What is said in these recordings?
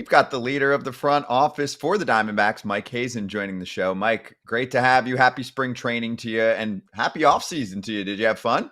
we've got the leader of the front office for the Diamondbacks, Mike Hazen, joining the show. Mike, great to have you. Happy spring training to you and happy offseason to you. Did you have fun?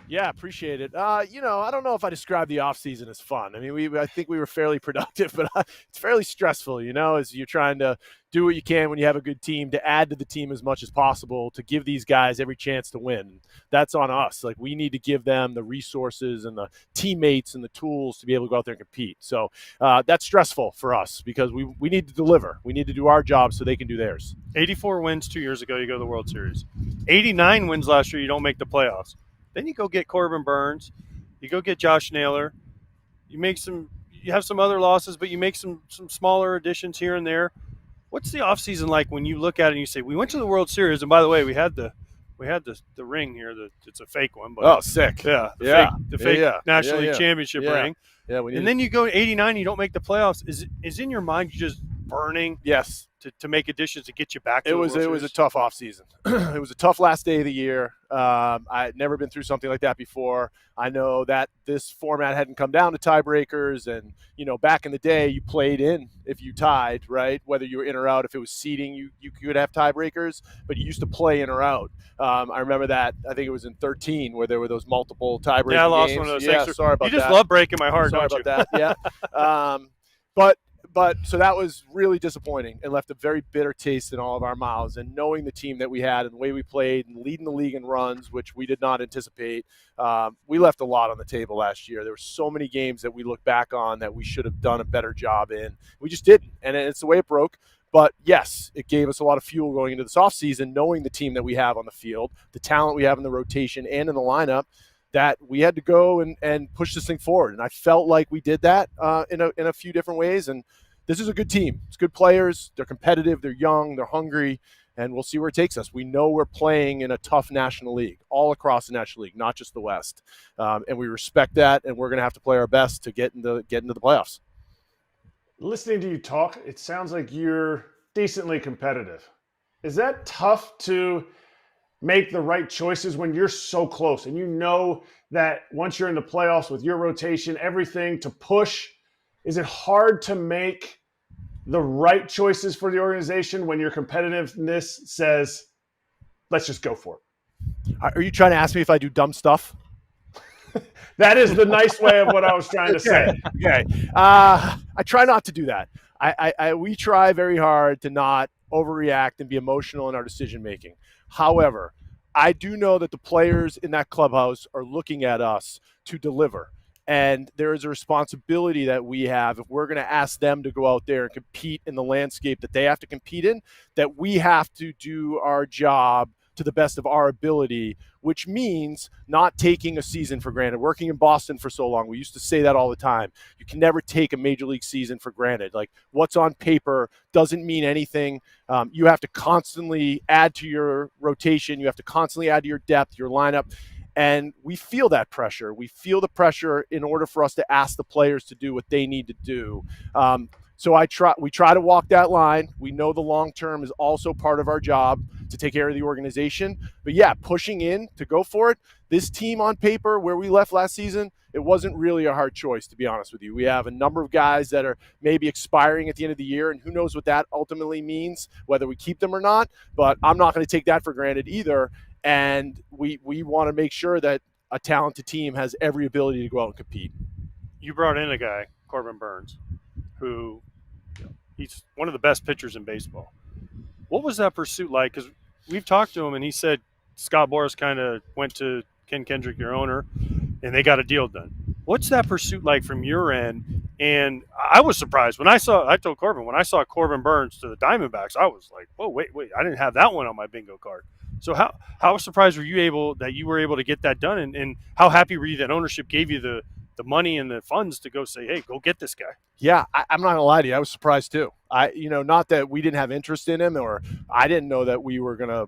Yeah, appreciate it. I don't know if I describe the offseason as fun. I mean, I think we were fairly productive, but it's fairly stressful, as you're trying to do what you can when you have a good team to add to the team as much as possible to give these guys every chance to win. That's on us. Like, we need to give them the resources and the teammates and the tools to be able to go out there and compete. So that's stressful for us because we need to deliver. We need to do our job so they can do theirs. 84 wins 2 years ago, you go to the World Series. 89 wins last year, you don't make the playoffs. Then you go get Corbin Burnes, you go get Josh Naylor. You have some other losses, but you make some smaller additions here and there. What's the offseason like when you look at it and you say, we went to the World Series, and by the way, we had the ring here. It's a fake one, but sick. Yeah, the fake National League Championship ring. Yeah, and then you go 89, you don't make the playoffs. Is in your mind just burning? Yes. To make additions to get you back to it was a tough offseason. It was a tough last day of the year. I had never been through something like that before. I know that this format hadn't come down to tiebreakers, and back in the day you played in if you tied, right? Whether you were in or out. If it was seeding, you could have tiebreakers, but you used to play in or out. I remember that. I think it was in 13 where there were those multiple tiebreaker games. Yeah, I lost one of those. Yeah, sorry about that. You just love breaking my heart, sorry don't about you? that. Yeah. But so that was really disappointing and left a very bitter taste in all of our mouths. And knowing the team that we had and the way we played and leading the league in runs, which we did not anticipate, we left a lot on the table last year. There were so many games that we look back on that we should have done a better job in. We just didn't, and it's the way it broke. But yes, it gave us a lot of fuel going into this offseason, knowing the team that we have on the field, the talent we have in the rotation and in the lineup, that we had to go and push this thing forward. And I felt like we did that in a few different ways. And this is a good team. It's good players. They're competitive. They're young. They're hungry. And we'll see where it takes us. We know we're playing in a tough National League, all across the National League, not just the West. And we respect that, and we're going to have to play our best to get into the playoffs. Listening to you talk, it sounds like you're decently competitive. Is that tough to make the right choices when you're so close and you know that once you're in the playoffs with your rotation, everything to push? Is it hard to make the right choices for the organization when your competitiveness says, let's just go for it? Are you trying to ask me if I do dumb stuff? That is the nice way of what I was trying to say. Okay. I try not to do that. We try very hard to not overreact and be emotional in our decision-making. However, I do know that the players in that clubhouse are looking at us to deliver. And there is a responsibility that we have if we're going to ask them to go out there and compete in the landscape that they have to compete in, that we have to do our job to the best of our ability, which means not taking a season for granted. Working in Boston for so long, we used to say that all the time. You can never take a major league season for granted. Like, what's on paper doesn't mean anything. You have to constantly add to your rotation. You have to constantly add to your depth, your lineup. And we feel that pressure. We feel the pressure in order for us to ask the players to do what they need to do. So we try to walk that line. We know the long term is also part of our job to take care of the organization. But yeah, pushing in to go for it. This team on paper, where we left last season, it wasn't really a hard choice, to be honest with you. We have a number of guys that are maybe expiring at the end of the year, and who knows what that ultimately means, whether we keep them or not. But I'm not going to take that for granted either. And we want to make sure that a talented team has every ability to go out and compete. You brought in a guy, Corbin Burnes, who he's one of the best pitchers in baseball. What was that pursuit like? Because we've talked to him, and he said Scott Boras kind of went to Ken Kendrick, your owner, and they got a deal done. What's that pursuit like from your end? And I was surprised I told Corbin, when I saw Corbin Burnes to the Diamondbacks, I was like, whoa, wait, I didn't have that one on my bingo card. So how surprised were you able to get that done? And how happy were you that ownership gave you the money and the funds to go say, hey, go get this guy? Yeah, I'm not going to lie to you. I was surprised too. Not that we didn't have interest in him, or I didn't know that we were going to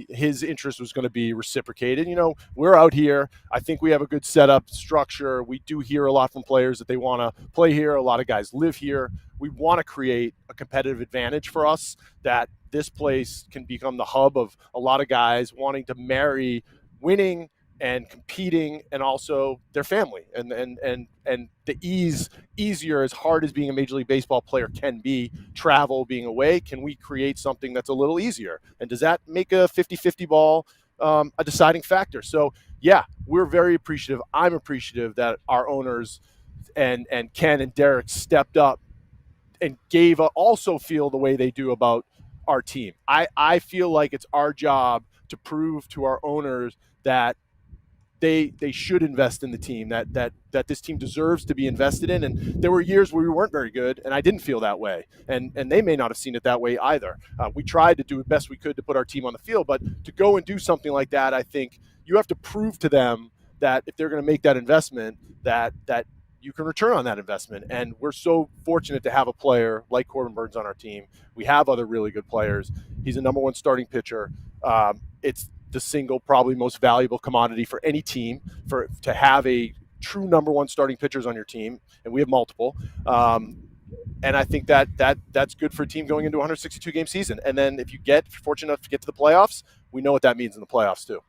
his interest was going to be reciprocated. We're out here. I think we have a good setup structure. We do hear a lot from players that they want to play here. A lot of guys live here. We want to create a competitive advantage for us, that this place can become the hub of a lot of guys wanting to marry winning and competing, and also their family, and the easier, as hard as being a Major League Baseball player can be, travel, being away, can we create something that's a little easier? And does that make a 50-50 ball a deciding factor? So yeah, we're very appreciative. I'm appreciative that our owners and Ken and Derek stepped up and also feel the way they do about our team. I feel like it's our job to prove to our owners that they should invest in the team, that this team deserves to be invested in. And there were years where we weren't very good, and I didn't feel that way, and they may not have seen it that way either. We tried to do the best we could to put our team on the field, but to go and do something like that, I think you have to prove to them that if they're going to make that investment, that you can return on that investment. And we're so fortunate to have a player like Corbin Burnes on our team. We have other really good players. He's a number one starting pitcher. It's the single probably most valuable commodity for any team, to have a true number one starting pitchers on your team, and we have multiple. And I think that's good for a team going into a 162 game season. And then if you're fortunate enough to get to the playoffs, we know what that means in the playoffs too.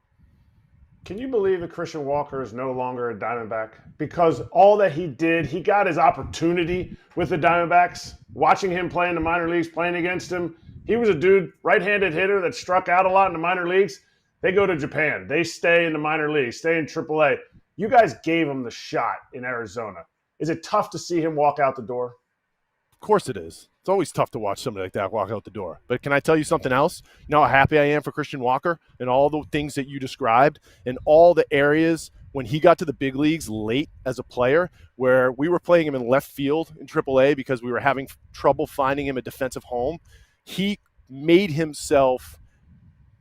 Can you believe that Christian Walker is no longer a Diamondback? Because all that he did, he got his opportunity with the Diamondbacks. Watching him play in the minor leagues, playing against him, he was a dude, right-handed hitter that struck out a lot in the minor leagues. They go to Japan. They stay in the minor leagues, stay in AAA. You guys gave him the shot in Arizona. Is it tough to see him walk out the door? Of course it is. It's always tough to watch somebody like that walk out the door. But can I tell you something else? You know how happy I am for Christian Walker and all the things that you described, and all the areas when he got to the big leagues late as a player, where we were playing him in left field in AAA because we were having trouble finding him a defensive home. He made himself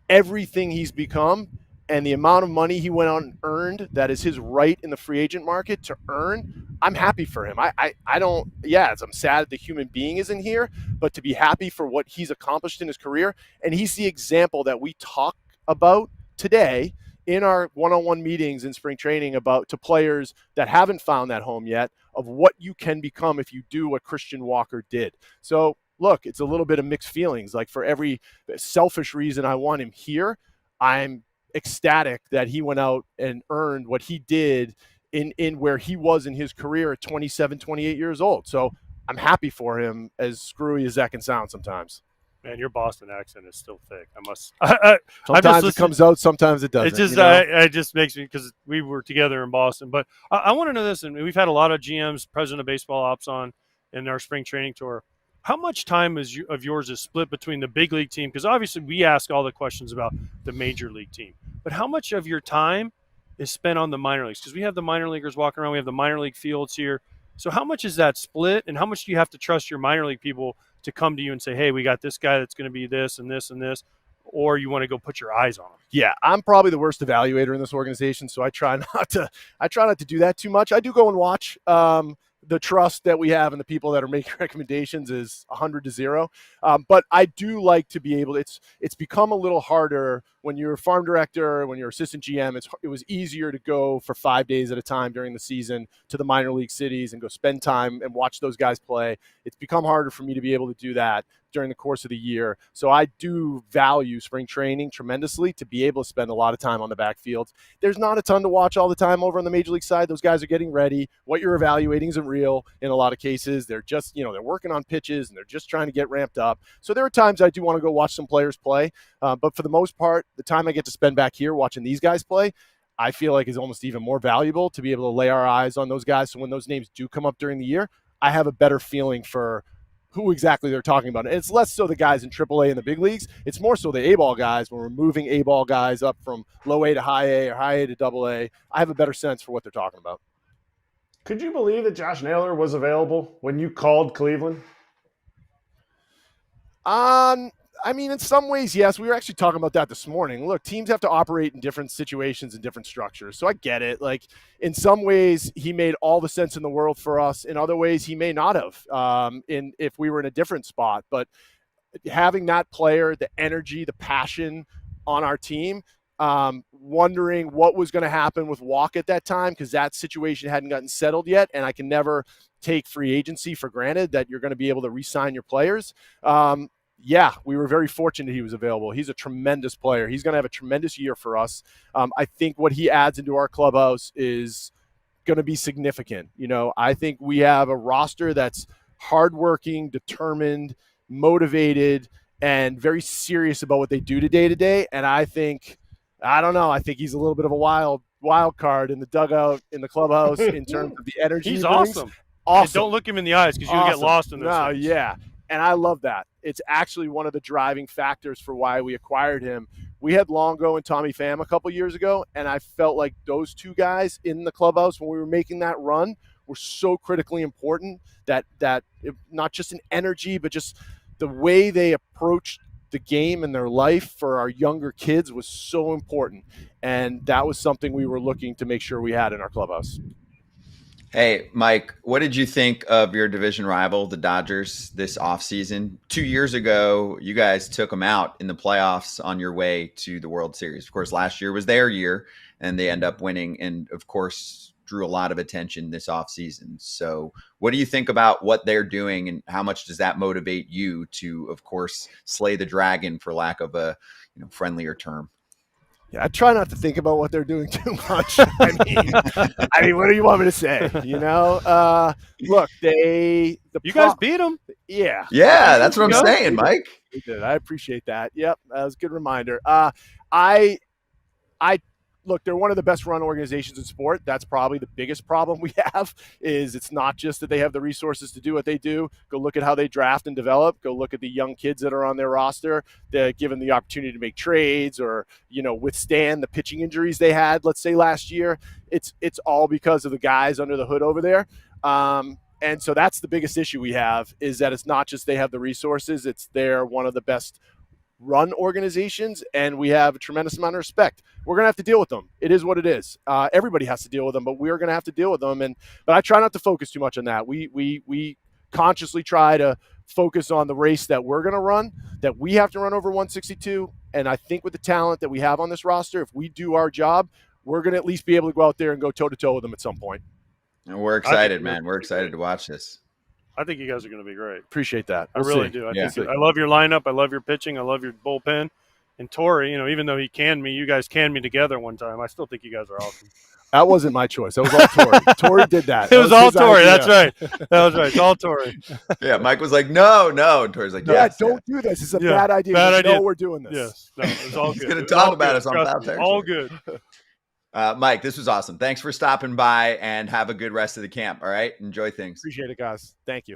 everything he's become, and the amount of money he went out and earned, that is his right in the free agent market to earn. I'm happy for him. I'm sad that the human being isn't here, but to be happy for what he's accomplished in his career. And he's the example that we talk about today in our one-on-one meetings in spring training to players that haven't found that home yet, of what you can become if you do what Christian Walker did. So look, it's a little bit of mixed feelings. Like, for every selfish reason I want him here, I'm ecstatic that he went out and earned what he did in where he was in his career at 27, 28 years old. So I'm happy for him, as screwy as that can sound sometimes. Man, your Boston accent is still thick. Sometimes it comes out, sometimes it doesn't. It just, it just makes me, because we were together in Boston. But I want to know this, and we've had a lot of GMs, president of baseball ops, on in our spring training tour. How much time of yours is split between the big league team? Because obviously we ask all the questions about the major league team. But how much of your time is spent on the minor leagues? Because we have the minor leaguers walking around. We have the minor league fields here. So how much is that split? And how much do you have to trust your minor league people to come to you and say, hey, we got this guy that's going to be this and this and this? Or you want to go put your eyes on him? Yeah, I'm probably the worst evaluator in this organization, so I try not to do that too much. I do go and watch. The trust that we have in the people that are making recommendations is 100-0. But I do like to be able to, it's become a little harder when you're a farm director, when you're assistant GM. It was easier to go for 5 days at a time during the season to the minor league cities and go spend time and watch those guys play. It's become harder for me to be able to do that during the course of the year. So I do value spring training tremendously, to be able to spend a lot of time on the backfields. There's not a ton to watch all the time over on the major league side. Those guys are getting ready. What you're evaluating isn't real in a lot of cases. They're just, they're working on pitches and they're just trying to get ramped up. So there are times I do want to go watch some players play. But for the most part, the time I get to spend back here watching these guys play, I feel like is almost even more valuable, to be able to lay our eyes on those guys. So when those names do come up during the year, I have a better feeling for who exactly they're talking about. And it's less so the guys in AAA and the big leagues. It's more so the A-ball guys. When we're moving A-ball guys up from low A to high A or high A to double A, I have a better sense for what they're talking about. Could you believe that Josh Naylor was available when you called Cleveland? I mean, in some ways, yes. We were actually talking about that this morning. Look, teams have to operate in different situations and different structures. So I get it. Like, in some ways, he made all the sense in the world for us. In other ways, he may not have, if we were in a different spot. But having that player, the energy, the passion on our team, wondering what was going to happen with Walk at that time, because that situation hadn't gotten settled yet. And I can never take free agency for granted, that you're going to be able to re-sign your players. yeah, we were very fortunate he was available. He's a tremendous player. He's going to have a tremendous year for us. I think what he adds into our clubhouse is going to be significant. I think we have a roster that's hardworking, determined, motivated, and very serious about what they do day to day. And I think he's a little bit of a wild card in the dugout, in the clubhouse, in terms of the energy. He's awesome. Awesome. And don't look him in the eyes because you'll get lost in this. No, yeah. And I love that. It's actually one of the driving factors for why we acquired him. We had Longo and Tommy Pham a couple years ago, and I felt like those two guys in the clubhouse when we were making that run were so critically important that not just in energy, but just the way they approached the game and their life for our younger kids was so important. And that was something we were looking to make sure we had in our clubhouse. Hey, Mike, what did you think of your division rival, the Dodgers, this offseason? 2 years ago, you guys took them out in the playoffs on your way to the World Series. Of course, last year was their year, and they end up winning, and of course, drew a lot of attention this offseason. So what do you think about what they're doing, and how much does that motivate you to, of course, slay the dragon, for lack of a friendlier term? Yeah, I try not to think about what they're doing too much. I mean, what do you want me to say? Look, you guys beat them. Yeah, that's what I'm saying, Mike. We did. I appreciate that. Yep, that was a good reminder. Look, they're one of the best run organizations in sport. That's probably the biggest problem we have. Is it's not just that they have the resources to do what they do. Go look at how they draft and develop. Go look at the young kids that are on their roster. They're given the opportunity to make trades or withstand the pitching injuries they had, let's say last year. It's all because of the guys under the hood over there. And so that's the biggest issue we have, is that it's not just they have the resources. It's they're one of the best run organizations, and we have a tremendous amount of respect. We're going to have to deal with them. It is what it is. Everybody has to deal with them, but we're going to have to deal with them. But I try not to focus too much on that. We consciously try to focus on the race that we're going to run, that we have to run over 162. And I think with the talent that we have on this roster, if we do our job, we're going to at least be able to go out there and go toe-to-toe with them at some point. And we're excited, man. We're excited to watch this. I think you guys are going to be great. Appreciate that. I really do. I love your lineup. I love your pitching. I love your bullpen. And Torrey, even though he canned me, you guys canned me together one time. I still think you guys are awesome. That wasn't my choice. That was all Torrey. Torrey did that. It was all Torrey. That's right. That was right. It's all Torrey. Yeah, Mike was like, no. And Torrey's like, don't do this. It's a bad idea. Bad idea. No, we're doing this. Yes. No, it was all good. He's going to talk about us on Foul Territory. All good. Mike, this was awesome. Thanks for stopping by, and have a good rest of the camp. All right? Enjoy things. Appreciate it, guys. Thank you.